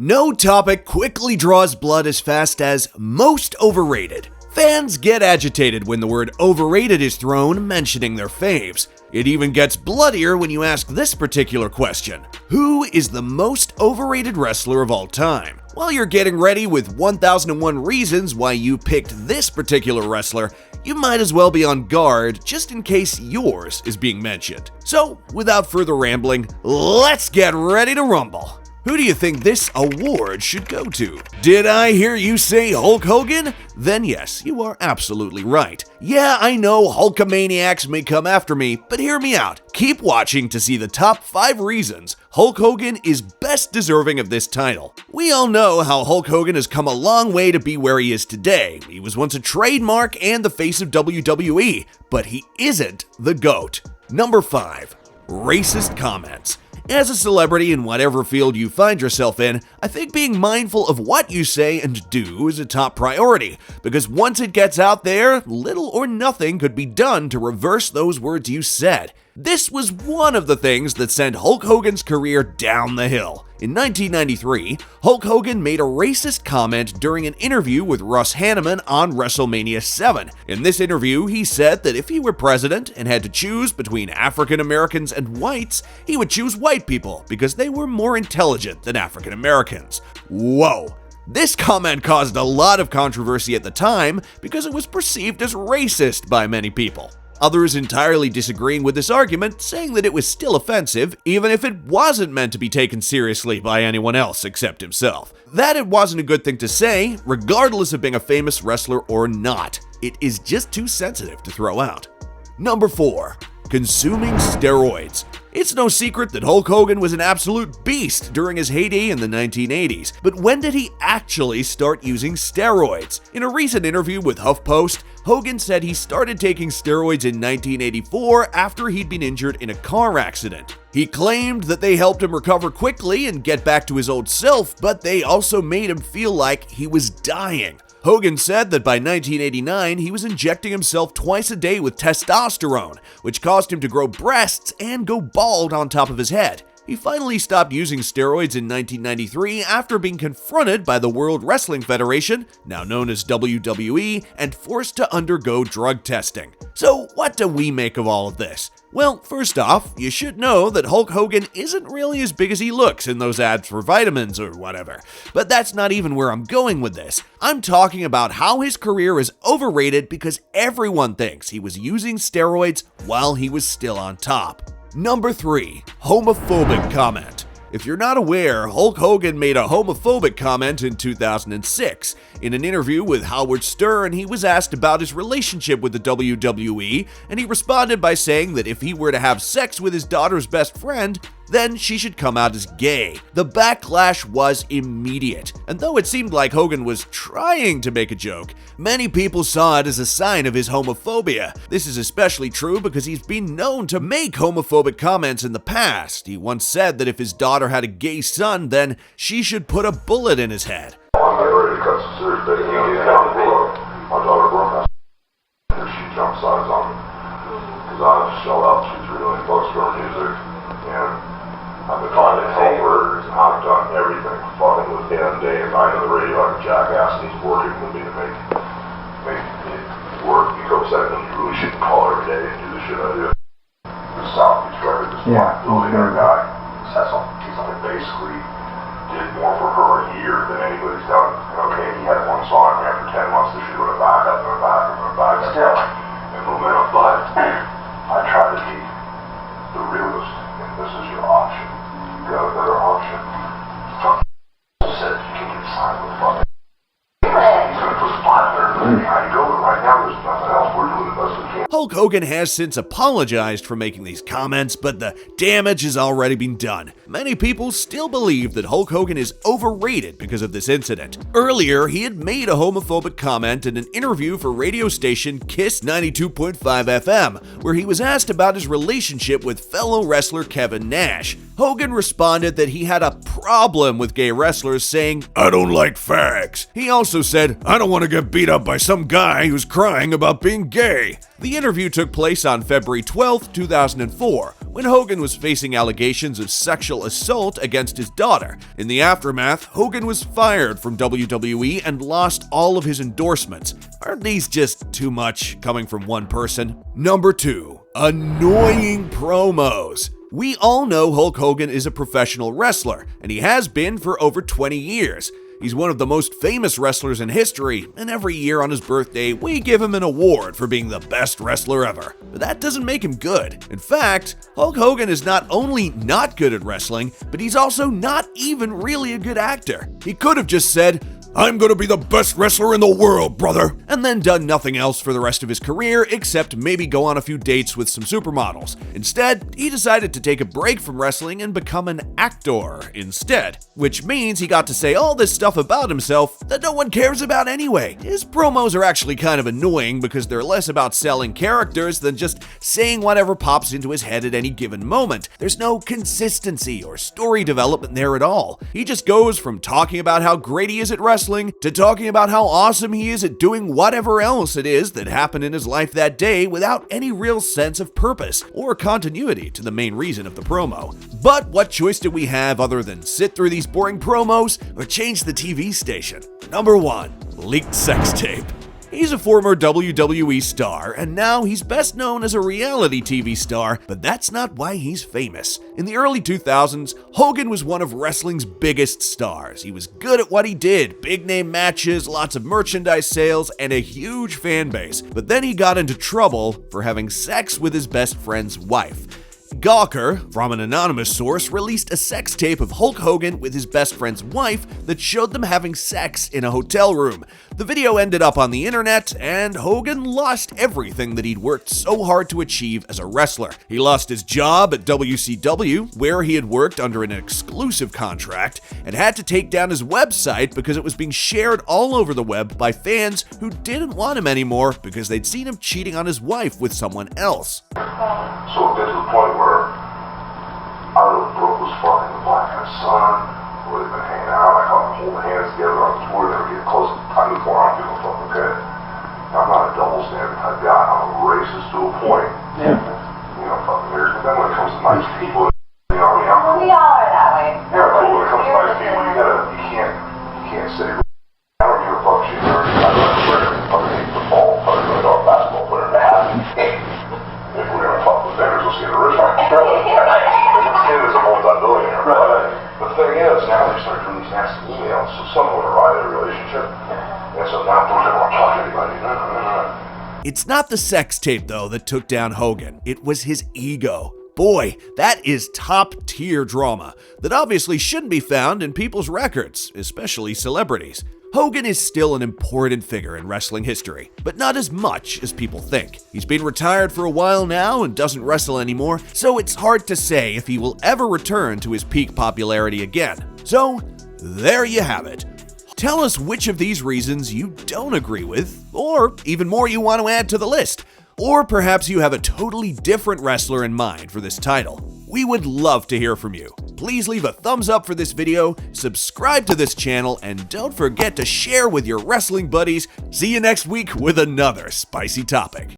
No topic quickly draws blood as fast as most overrated. Fans get agitated when the word overrated is thrown, mentioning their faves. It even gets bloodier when you ask this particular question: who is the most overrated wrestler of all time? While you're getting ready with 1001 reasons why you picked this particular wrestler, you might as well be on guard just in case yours is being mentioned. So, without further rambling, let's get ready to rumble. Who do you think this award should go to? Did I hear you say Hulk Hogan? Then yes, you are absolutely right. Yeah, I know Hulkamaniacs may come after me, but hear me out. Keep watching to see the top 5 reasons Hulk Hogan is best deserving of this title. We all know how Hulk Hogan has come a long way to be where he is today. He was once a trademark and the face of WWE, but he isn't the GOAT. Number 5. Racist comments. As a celebrity in whatever field you find yourself in, I think being mindful of what you say and do is a top priority, because once it gets out there, little or nothing could be done to reverse those words you said. This was one of the things that sent Hulk Hogan's career down the hill. In 1993, Hulk Hogan made a racist comment during an interview with Russ Hanneman on WrestleMania 7. In this interview, he said that if he were president and had to choose between African Americans and whites, he would choose white people because they were more intelligent than African Americans. Whoa! This comment caused a lot of controversy at the time because it was perceived as racist by many people. Others entirely disagreeing with this argument, saying that it was still offensive, even if it wasn't meant to be taken seriously by anyone else except himself. That it wasn't a good thing to say, regardless of being a famous wrestler or not. It is just too sensitive to throw out. Number 4. Consuming steroids. It's no secret that Hulk Hogan was an absolute beast during his heyday in the 1980s, but when did he actually start using steroids? In a recent interview with HuffPost, Hogan said he started taking steroids in 1984 after he'd been injured in a car accident. He claimed that they helped him recover quickly and get back to his old self, but they also made him feel like he was dying. Hogan said that by 1989, he was injecting himself twice a day with testosterone, which caused him to grow breasts and go bald on top of his head. He finally stopped using steroids in 1993 after being confronted by the World Wrestling Federation, now known as WWE, and forced to undergo drug testing. So what do we make of all of this? Well, first off, you should know that Hulk Hogan isn't really as big as he looks in those ads for vitamins or whatever. But that's not even where I'm going with this. I'm talking about how his career is overrated because everyone thinks he was using steroids while he was still on top. Number 3. Homophobic comment. If you're not aware, Hulk Hogan made a homophobic comment in 2006. In an interview with Howard Stern, he was asked about his relationship with the WWE, and he responded by saying that if he were to have sex with his daughter's best friend, then she should come out as gay. The backlash was immediate, and though it seemed like Hogan was trying to make a joke, many people saw it as a sign of his homophobia. This is especially true because he's been known to make homophobic comments in the past. He once said that if his daughter had a gay son, then she should put a bullet in his head. My daughter broke and she jump sides on me because I shell out 2-3 million bucks for her music, and I've been trying to help her. I've done everything fucking with damn day and night on the radio like a jackass, and he's working with me to make it work. He goes that and you really shouldn't call every day and do the shit I do. The South Beach record, this black billionaire guy, he's basically did more for her a year than anybody's done. Okay, he had one song after 10 months, this shit went back up and back and back still. And momentum, but I try to be the realist, and this is your option. You got a better option. Fuck said you can get signed with fucking. He's gonna put 500 behind you go, but right now there's nothing else. We're doing the best we can. Hulk Hogan has since apologized for making these comments, but the damage has already been done. Many people still believe that Hulk Hogan is overrated because of this incident. Earlier, he had made a homophobic comment in an interview for radio station Kiss 92.5 FM, where he was asked about his relationship with fellow wrestler Kevin Nash. Hogan responded that he had a problem with gay wrestlers, saying, "I don't like fags." He also said, "I don't want to get beat up by some guy who's crying about being gay." The interview took place on February 12, 2004, when Hogan was facing allegations of sexual assault against his daughter. In the aftermath, Hogan was fired from WWE and lost all of his endorsements. Aren't these just too much coming from one person? Number 2. Annoying promos. We all know Hulk Hogan is a professional wrestler, and he has been for over 20 years. He's one of the most famous wrestlers in history, and every year on his birthday, we give him an award for being the best wrestler ever. But that doesn't make him good. In fact, Hulk Hogan is not only not good at wrestling, but he's also not even really a good actor. He could have just said, "I'm gonna be the best wrestler in the world, brother," and then done nothing else for the rest of his career except maybe go on a few dates with some supermodels. Instead, he decided to take a break from wrestling and become an actor instead, which means he got to say all this stuff about himself that no one cares about anyway. His promos are actually kind of annoying because they're less about selling characters than just saying whatever pops into his head at any given moment. There's no consistency or story development there at all. He just goes from talking about how great he is at wrestling to talking about how awesome he is at doing whatever else it is that happened in his life that day without any real sense of purpose or continuity to the main reason of the promo. But what choice did we have other than sit through these boring promos or change the TV station? Number 1. Leaked sex tape. He's a former WWE star, and now he's best known as a reality TV star, but that's not why he's famous. In the early 2000s, Hogan was one of wrestling's biggest stars. He was good at what he did, big name matches, lots of merchandise sales, and a huge fan base. But then he got into trouble for having sex with his best friend's wife. Gawker, from an anonymous source, released a sex tape of Hulk Hogan with his best friend's wife that showed them having sex in a hotel room. The video ended up on the internet, and Hogan lost everything that he'd worked so hard to achieve as a wrestler. He lost his job at WCW, where he had worked under an exclusive contract, and had to take down his website because it was being shared all over the web by fans who didn't want him anymore because they'd seen him cheating on his wife with someone else. So it gets to the point where I really broke was fucking the Black Cat's son. Where they've been hanging out, I caught them holding hands together on tour, they were getting close. I knew before I'm giving a fuck, okay? I'm not a double standard type guy, I'm a racist to a point. Yeah. You know, fucking weird. But then when it comes to nice people, you know, I mean, I'm cool. We all are that way. Yeah, but when it comes to nice people, you can't say, I don't give a fuck, she's dirty, I don't care. Fucking hate football, fucking really dog basketball player to have. If we're gonna fuck with vendors, we'll see the original. The kid is a multi-billionaire, right? The thing is, now they start doing these nasty emails, so someone would arrive at a relationship, and so now don't ever want to talk to anybody. No. It's not the sex tape, though, that took down Hogan. It was his ego. Boy, that is top-tier drama that obviously shouldn't be found in people's records, especially celebrities. Hogan is still an important figure in wrestling history, but not as much as people think. He's been retired for a while now and doesn't wrestle anymore, so it's hard to say if he will ever return to his peak popularity again. So, there you have it. Tell us which of these reasons you don't agree with, or even more you want to add to the list. Or perhaps you have a totally different wrestler in mind for this title. We would love to hear from you. Please leave a thumbs up for this video, subscribe to this channel, and don't forget to share with your wrestling buddies. See you next week with another spicy topic.